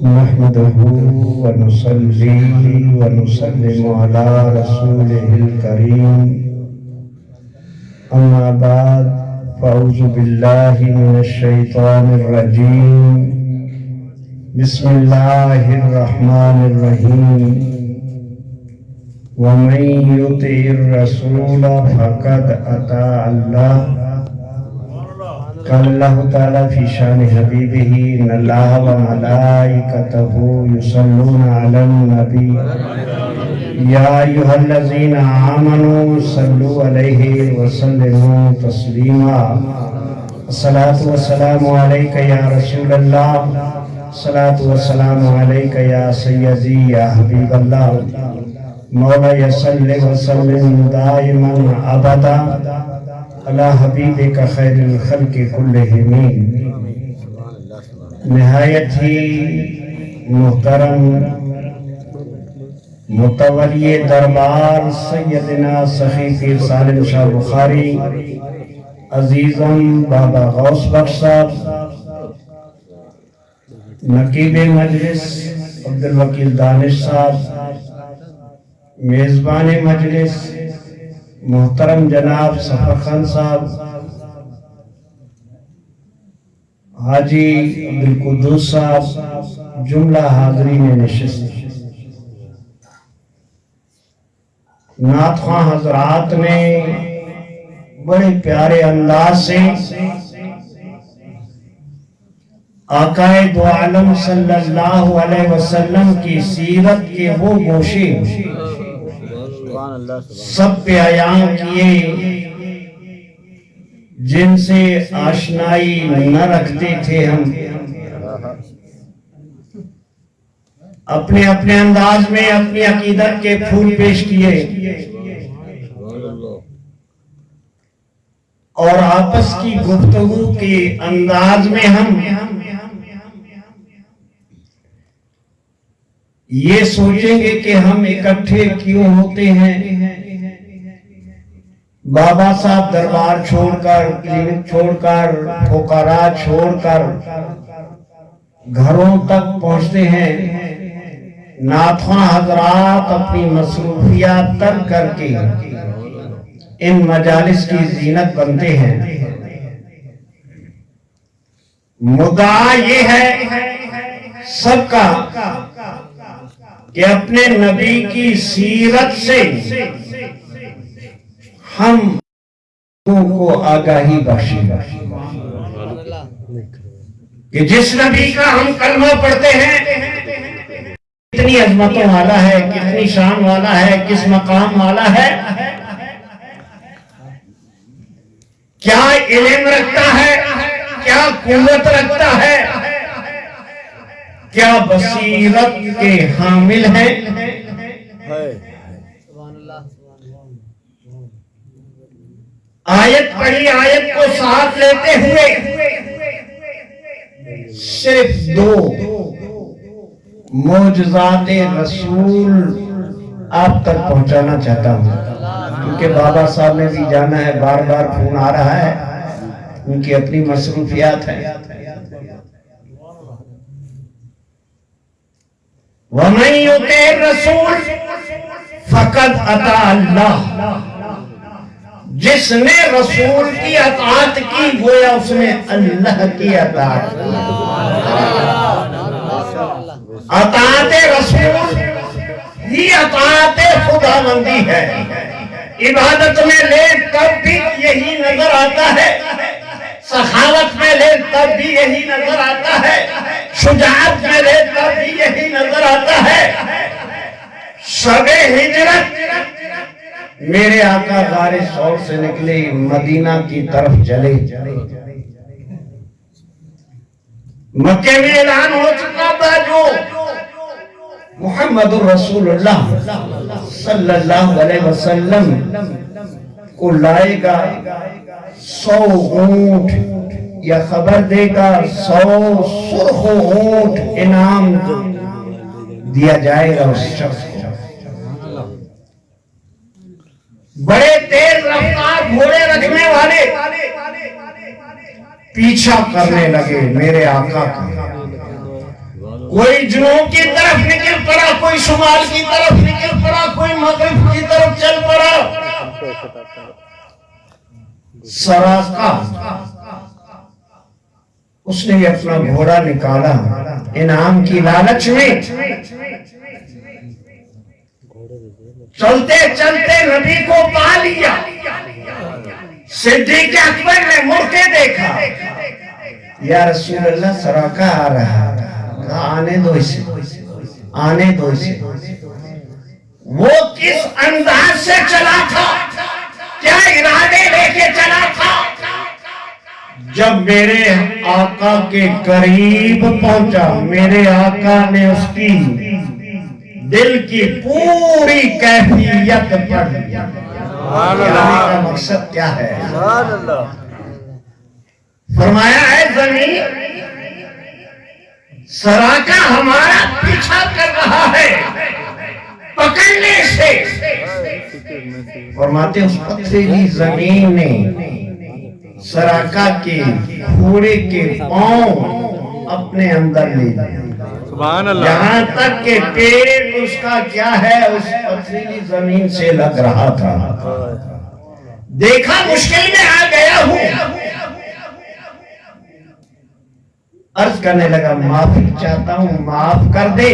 نحمده ونصلي ونسلم على رسوله الكريم أما بعد فأعوذ بالله من الشيطان الرجيم بسم الله الرحمن الرحيم ومن يطع الرسول فقد أطاع الله قال اللہ تعالیٰ فی شان حبیبہ ان اللہ وملائکتہ یصلون علی النبی یا ایہا الذین آمنوا صلوا علیہ وسلموا تسلیما الصلاة والسلام علیکہ یا رسول اللہ الصلاة والسلام علیکہ یا سیدی یا حبیب اللہ مولا صلی وسلم دائما ابدا اللہ حبیب کا خیر الخلق کلہم نہایت ہی محترم متولی دربار سیدنا سخی پیر سالم شاہ بخاری عزیزم بابا غوث بخش صاحب نقیب مجلس عبدالوکیل دانش صاحب میزبان مجلس محترم جناب سفر خان صاحب حاجی عبدالقدوس صاحب جملہ حاضرین نشست نعت خواہ حضرات نے بڑے پیارے انداز سے آقا دو عالم صلی اللہ علیہ وسلم کی سیرت کے وہ گوشے سب پہ عیاں کیے جن سے آشنائی نہ رکھتے تھے ہم اپنے اپنے انداز میں اپنی عقیدت کے پھول پیش کیے اور آپس کی گفتگو کے انداز میں ہم یہ سوچیں گے کہ ہم اکٹھے کیوں ہوتے ہیں بابا صاحب دربار چھوڑ کر کلینک چھوڑ کر فقراء چھوڑ کر گھروں تک پہنچتے ہیں نعت خواہ حضرات اپنی مصروفیات ترک کر کے ان مجالس کی زینت بنتے ہیں مدعا یہ ہے سب کا کہ اپنے نبی کی سیرت سے ہم کو آگاہی بخشے کہ جس نبی کا ہم کلمہ پڑھتے ہیں کتنی عظمتوں والا ہے کتنی شان والا ہے کس مقام والا ہے کیا علم رکھتا ہے کیا قوت رکھتا ہے کیا بصیرت کے حامل ہیں آیت پڑھی آیت کو ساتھ لیتے ہوئے صرف دو معجزات رسول آپ تک پہنچانا چاہتا ہوں کیونکہ بابا صاحب نے بھی جانا ہے بار بار فون آ رہا ہے ان کی اپنی مصروفیات ہیں وَمَن يُطِعِ الرَّسُولَ فَقَدْ أَطَاعَ اللَّهَ جس نے رسول کی اطاعت کی گویا اس نے اللہ کی اطاعت کی اطاعت رسول ہی اطاعت خداوندی ہے عبادت میں لے تب بھی یہی نظر آتا ہے سخاوت میں لے تب بھی یہی نظر آتا ہے شجاعت میں لے تب بھی یہی نظر آتا ہے شب ہجرت میرے آقا غار ثور سے نکلے مدینہ کی طرف چلے مکے میں اعلان ہو چکا تھا جو محمد الرسول اللہ صلی اللہ علیہ وسلم کو لائے گا 100 اونٹ یا خبر دے گا 100 سرخ اونٹ انعام دیا جائے گا اس شخص کو بڑے تیز رفتار گھوڑے رکھنے والے پیچھا کرنے لگے میرے آقا کا. کوئی جنوب کی طرف نکل پڑا, کوئی شمال کی طرف نکل پڑا, کوئی مغرب کی طرف چل پڑا. سراقہ اس نے اپنا گھوڑا نکالا انعام کی لالچ میں. چلتے چلتے نبی کو پا لیا. صدیق اکبر نے مڑ کے دیکھا, یا رسول اللہ سراقہ آ رہا ہے. آنے دو اسے, آنے دو اسے. وہ کس انداز سے چلا تھا, کیا ارادے لے کے چلا تھا. جب میرے آقا کے قریب پہنچا, میرے آقا نے اس کی دل کی پوری کیفیت پڑھ لی. کا مقصد کیا ہے؟ فرمایا ہے زمین سراقہ ہمارا پیچھا کر رہا ہے پکڑنے سے. فرماتے اس پتھریلی زمین نے سراقہ کے گھوڑے کے پاؤں اپنے اندر لے لیا, یہاں تک کہ پیٹ اس کا کیا ہے اس پتھریلی زمین سے لگ رہا تھا. دیکھا مشکل میں آ گیا ہوں, عرض کرنے لگا معافی چاہتا ہوں, معاف کر دے.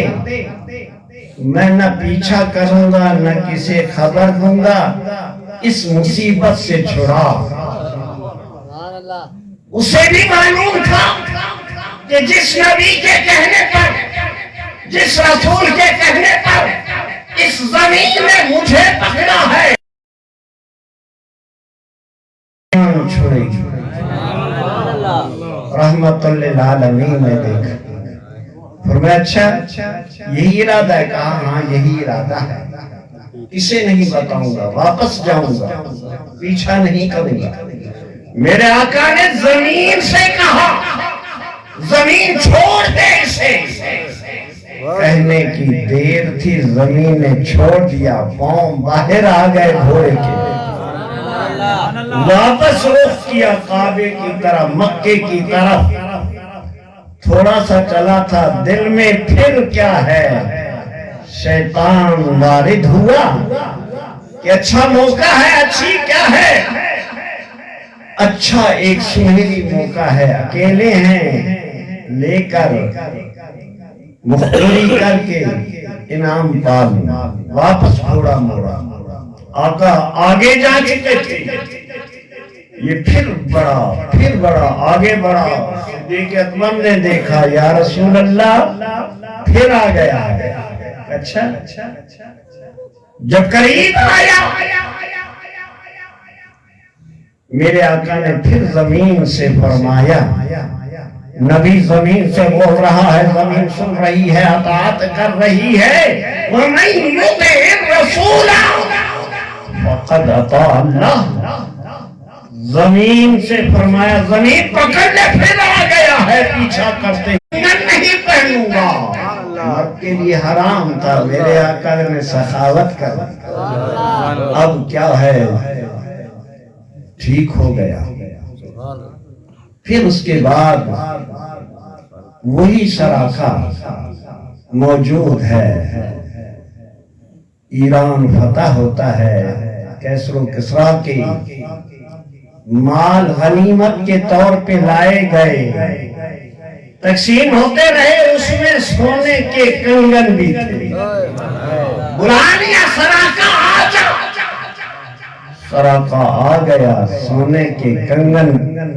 میں نہ پیچھا کروں گا نہ کسی خبر دوں گا, اس مصیبت سے چھڑا. اسے بھی معلوم تھا کہ جس نبی کے کہنے پر, جس رسول کے کہنے پر اس زمین میں مجھے پکڑا ہے چھوڑے گی. رحمت للعالمین نے دیکھا, فرمایا اچھا یہی ارادہ ہے. کہا ہاں یہی ارادہ ہے, اسے نہیں بتاؤں گا, واپس جاؤں گا, پیچھا نہیں کروں گا. میرے آقا نے زمین سے کہا زمین چھوڑ دے اسے. کہنے کی دیر تھی, زمین نے چھوڑ دیا, پاؤں باہر آ گئے گھوڑے کے. واپس رخ کیا کعبے کی طرف, مکے کی طرف. تھوڑا سا چلا تھا, دل میں پھر کیا ہے شیطان وارد ہوا کہ اچھا موقع ہے, اچھی کیا ہے, اچھا ایک سنہری موقع ہے, اکیلے ہیں, لے کر مخبری کر کے انعام پا لوں. واپس گھوڑا موڑا. آقا آگے جا چکے تھے, یہ پھر بڑا آگے بڑھا. صدیق اکبر نے دیکھا, یا رسول اللہ پھر آ گیا ہے. اچھا جب قریب آیا میرے آقا نے پھر زمین سے فرمایا, نبی زمین سے بول رہا ہے, زمین سن رہی ہے, اطاعت کر رہی ہے. وَمَن يُطِعِ الرَّسُولَ فَقَدْ أَطَاعَ اللَّهَ. زمین سے فرمایا, زمین پکڑنے پھر آ گیا ہے پیچھا کرتے. نہیں پہنوں گا, آپ کے لیے حرام تھا. میرے آقا نے سخاوت کر, اب کیا ہے ٹھیک ہو گیا. پھر اس کے بعد وہی سراقہ موجود ہے. ایران فتح ہوتا ہے, کیسر و کسریٰ کے مال غنیمت کے طور پہ لائے گئے, تقسیم ہوتے رہے. اس میں سونے کے کنگن بھی تھے. بلا لیا سراقہ, آ جا. سراقہ آ گیا, سونے کے کنگن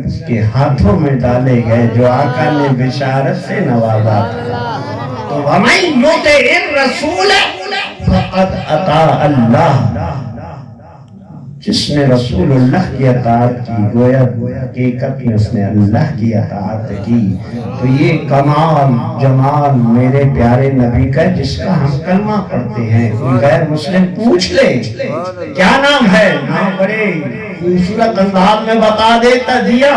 اس کے ہاتھوں میں ڈالے گئے جو آقا نے بشارت سے نوازا تھا. تو وَمَن يُطِعِ الرَّسُولَ فَقَدْ أَطَاعَ اللَّهَ. جس نے رسول اللہ کی اطاعت کی, گویا حقیقت میں اس نے اللہ کی اطاعت کی. تو یہ کمال جمال میرے پیارے نبی کا, جس کا ہم کلمہ پڑھتے ہیں. کوئی غیر مسلم پوچھ لے کیا نام ہے, نام بڑے خوبصورت انداز میں بتا دیتا دیا,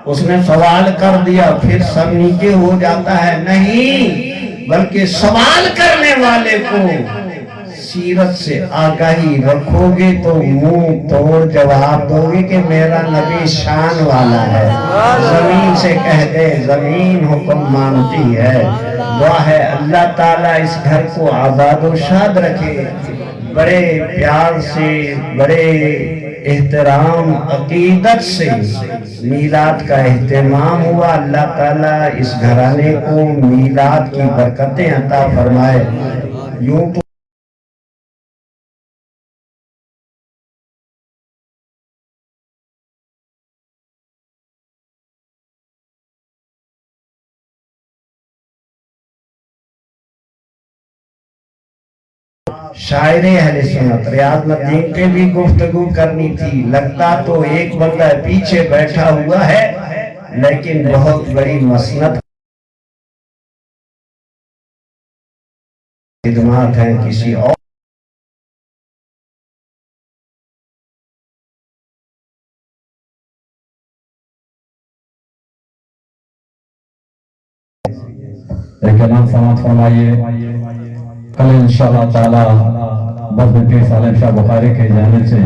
اس نے سوال کر دیا, پھر سب نیچے ہو جاتا ہے. نہیں, بلکہ سوال کرنے والے کو سیرت سے آگاہی رکھو گے تو منہ توڑ جواب دو گے کہ میرا نبی شان والا ہے. زمین سے کہہ دے زمین حکم مانتی ہے. دعا ہے اللہ تعالیٰ اس گھر کو آباد و شاد رکھے. بڑے پیار سے بڑے احترام عقیدت سے میلاد کا اہتمام ہوا. اللہ تعالیٰ اس گھرانے کو میلاد کی برکتیں عطا فرمائے. یوں تو شاعر اہل سنت ریاض الدین پہ بھی گفتگو کرنی تھی. لگتا تو ایک بندہ پیچھے بیٹھا ہوا ہے لیکن بہت بڑی مسند خدمات ہیں کسی اور اعلان سماعت فرمائیے. کل انشاءاللہ تعالی بزم پیر سالم شاہ بخاری کے جانب سے